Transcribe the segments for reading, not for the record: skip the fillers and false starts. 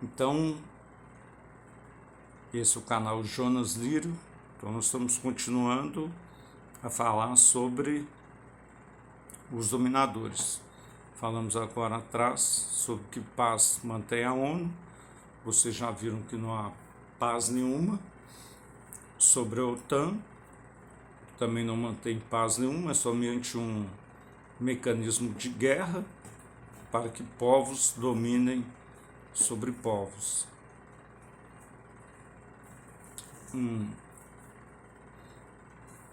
Então, esse é o canal Jonas Lírio. Então, nós estamos continuando a falar sobre os dominadores. Falamos agora atrás sobre que paz mantém a ONU. Vocês já viram que não há paz nenhuma. Sobre a OTAN, também não mantém paz nenhuma, é somente um mecanismo de guerra para que povos dominem sobre povos.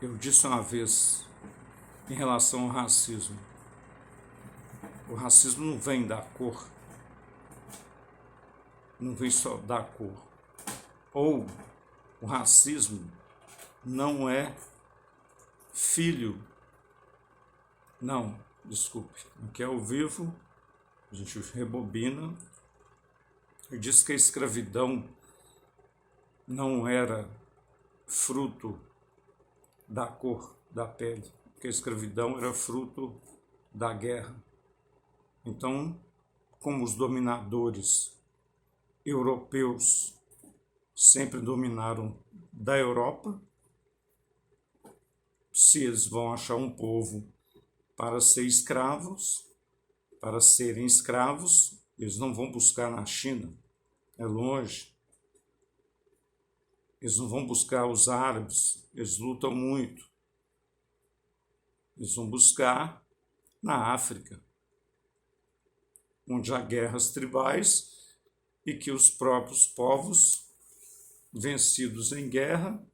Eu disse uma vez em relação ao racismo. O racismo não vem da cor, não vem só da cor. Ou o racismo não é filho. Não, desculpe. Aqui é ao vivo, a gente rebobina. Eu disse que a escravidão não era fruto da cor da pele, que a escravidão era fruto da guerra. Então, como os dominadores europeus sempre dominaram da Europa, se eles vão achar um povo para serem escravos, eles não vão buscar na China, é longe. Eles não vão buscar os árabes, eles lutam muito. Eles vão buscar na África, onde há guerras tribais e que os próprios povos vencidos em guerra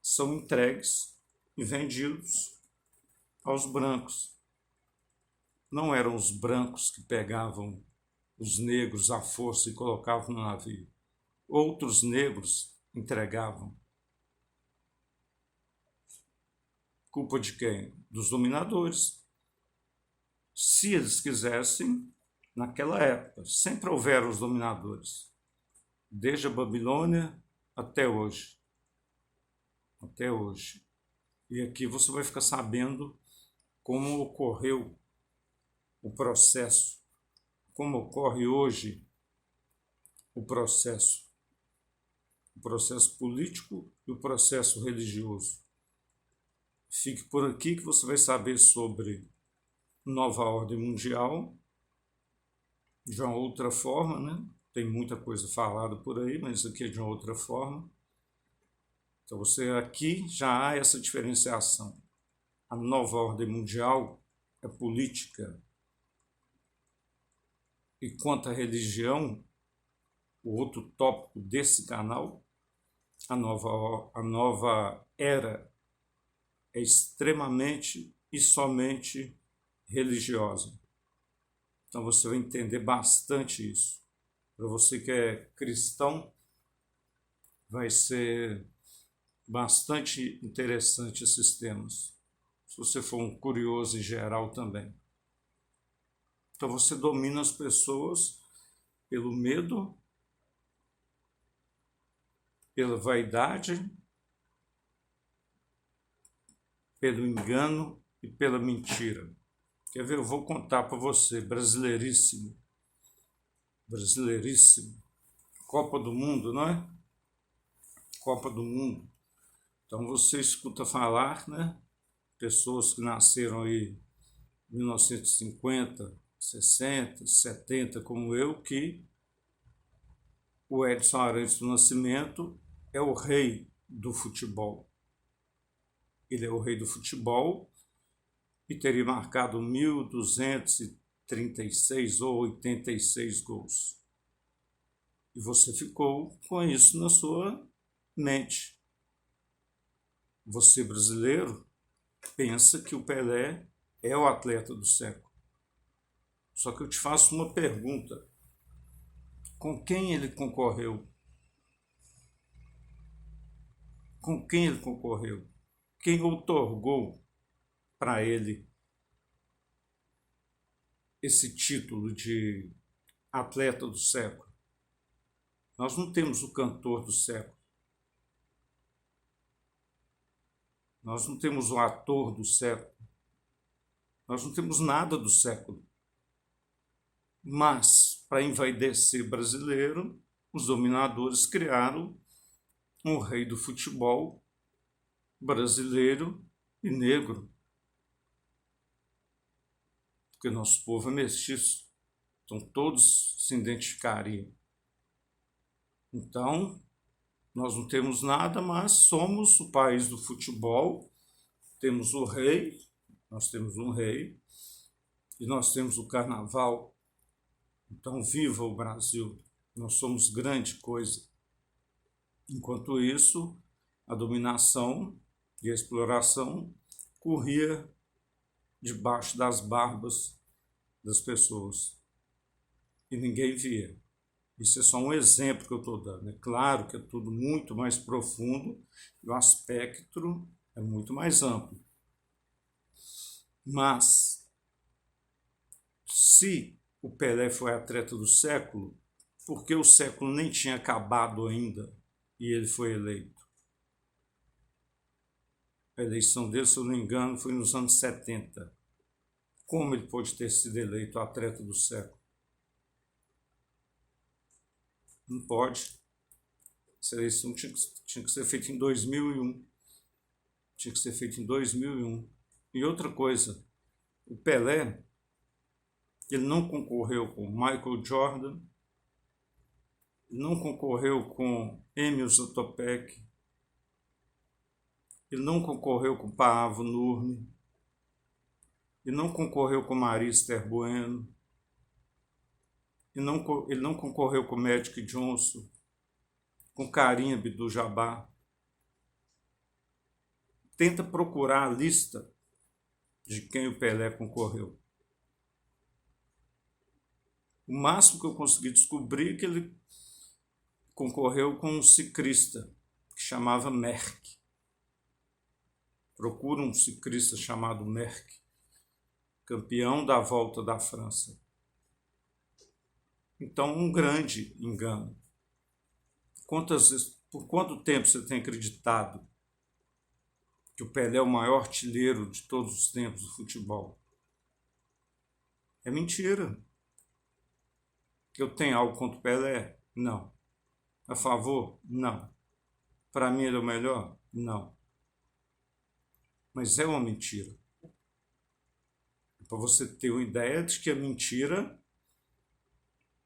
são entregues e vendidos aos brancos. Não eram os brancos que pegavam os negros à força e colocavam no navio. Outros negros entregavam. Culpa de quem? Dos dominadores. Se eles quisessem, naquela época, sempre houveram os dominadores, desde a Babilônia até hoje. Até hoje. E aqui você vai ficar sabendo como ocorreu o processo, como ocorre hoje o processo político e o processo religioso. Fique por aqui que você vai saber sobre nova ordem mundial, de uma outra forma, né? Tem muita coisa falada por aí, mas isso aqui é de uma outra forma. Então você aqui já há essa diferenciação. A nova ordem mundial é política. E quanto à religião, o outro tópico desse canal, a nova era é extremamente e somente religiosa. Então você vai entender bastante isso. Para você que é cristão, vai ser bastante interessante esses temas. Se você for um curioso em geral também. Então você domina as pessoas pelo medo, pela vaidade, pelo engano e pela mentira. Quer ver? Eu vou contar para você, brasileiríssimo. Copa do Mundo, não é? Copa do Mundo. Então você escuta falar, né? Pessoas que nasceram aí em 1950, 60, 70, como eu, que o Edson Arantes do Nascimento é o rei do futebol. Ele é o rei do futebol e teria marcado 1.236 ou 86 gols. E você ficou com isso na sua mente. Você, brasileiro, pensa que o Pelé é o atleta do século. Só que eu te faço uma pergunta. Com quem ele concorreu? Com quem ele concorreu? Quem outorgou para ele esse título de atleta do século? Nós não temos o cantor do século. Nós não temos o ator do século. Nós não temos nada do século. Mas para envaidecer brasileiro, os dominadores criaram um rei do futebol brasileiro e negro. Porque nosso povo é mestiço, então todos se identificariam. Então, nós não temos nada, mas somos o país do futebol, temos o rei, nós temos um rei, e nós temos o carnaval. Então, viva o Brasil, nós somos grande coisa. Enquanto isso, a dominação e a exploração corria debaixo das barbas das pessoas e ninguém via. Isso é só um exemplo que eu estou dando. É claro que é tudo muito mais profundo e o aspecto é muito mais amplo. Mas, se o Pelé foi atleta do século, porque o século nem tinha acabado ainda e ele foi eleito? A eleição dele, se eu não me engano, foi nos anos 70. Como ele pode ter sido eleito atleta do século? Não pode. Essa eleição tinha que ser feita em 2001. Tinha que ser feita em 2001. E outra coisa, o Pelé, ele não concorreu com Michael Jordan, não concorreu com Emil Zatopek, ele não concorreu com Paavo Nurmi, ele não concorreu com Marister Bueno, ele não concorreu com Magic Johnson, com Kareem Abdul-Jabbar. Tenta procurar a lista de quem o Pelé concorreu. O máximo que eu consegui descobrir é que ele concorreu com um ciclista que chamava Merck. Procura um ciclista chamado Merck, campeão da Volta da França. Então, um grande engano. Por quanto tempo você tem acreditado que o Pelé é o maior artilheiro de todos os tempos do futebol? É mentira. Eu tenho algo contra o Pelé? Não. A favor? Não. Para mim ele é o melhor? Não. Mas é uma mentira. Para você ter uma ideia de que a mentira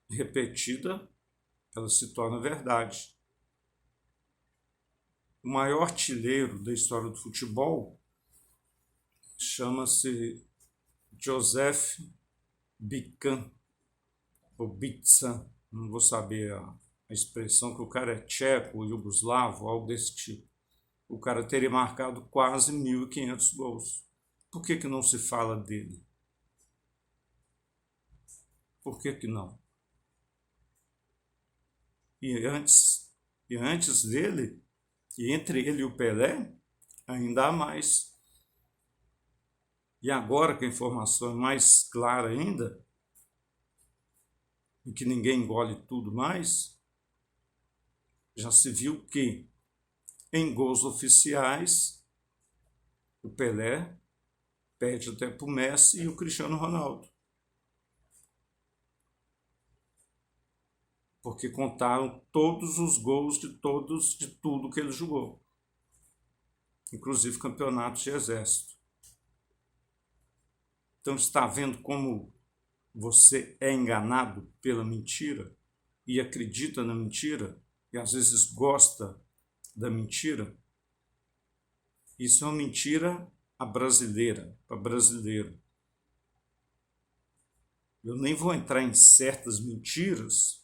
repetida, ela se torna verdade. O maior artilheiro da história do futebol chama-se Joseph Bican, ou Bitsan, não vou saber a expressão, que o cara é tcheco, iugoslavo, algo desse tipo. O cara teria marcado quase 1.500 gols. Por que não se fala dele? Por que não? E antes dele, e entre ele e o Pelé, ainda há mais. E agora que a informação é mais clara ainda, e que ninguém engole tudo mais, já se viu que em gols oficiais o Pelé perde até para o Messi e o Cristiano Ronaldo. Porque contaram todos os gols de tudo que ele jogou, inclusive campeonatos de exército. Então, está vendo como você é enganado pela mentira e acredita na mentira e às vezes gosta da mentira? Isso é uma mentira a brasileira, para brasileiro. Eu nem vou entrar em certas mentiras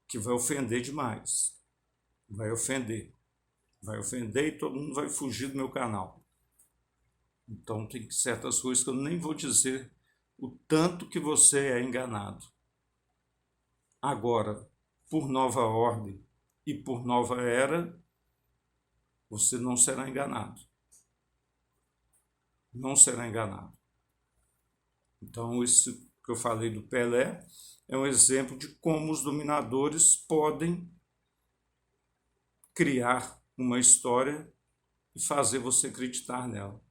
que vai ofender demais. Vai ofender e todo mundo vai fugir do meu canal. Então tem certas coisas que eu nem vou dizer o tanto que você é enganado. Agora, por nova ordem e por nova era, você não será enganado. Não será enganado. Então, isso que eu falei do Pelé é um exemplo de como os dominadores podem criar uma história e fazer você acreditar nela.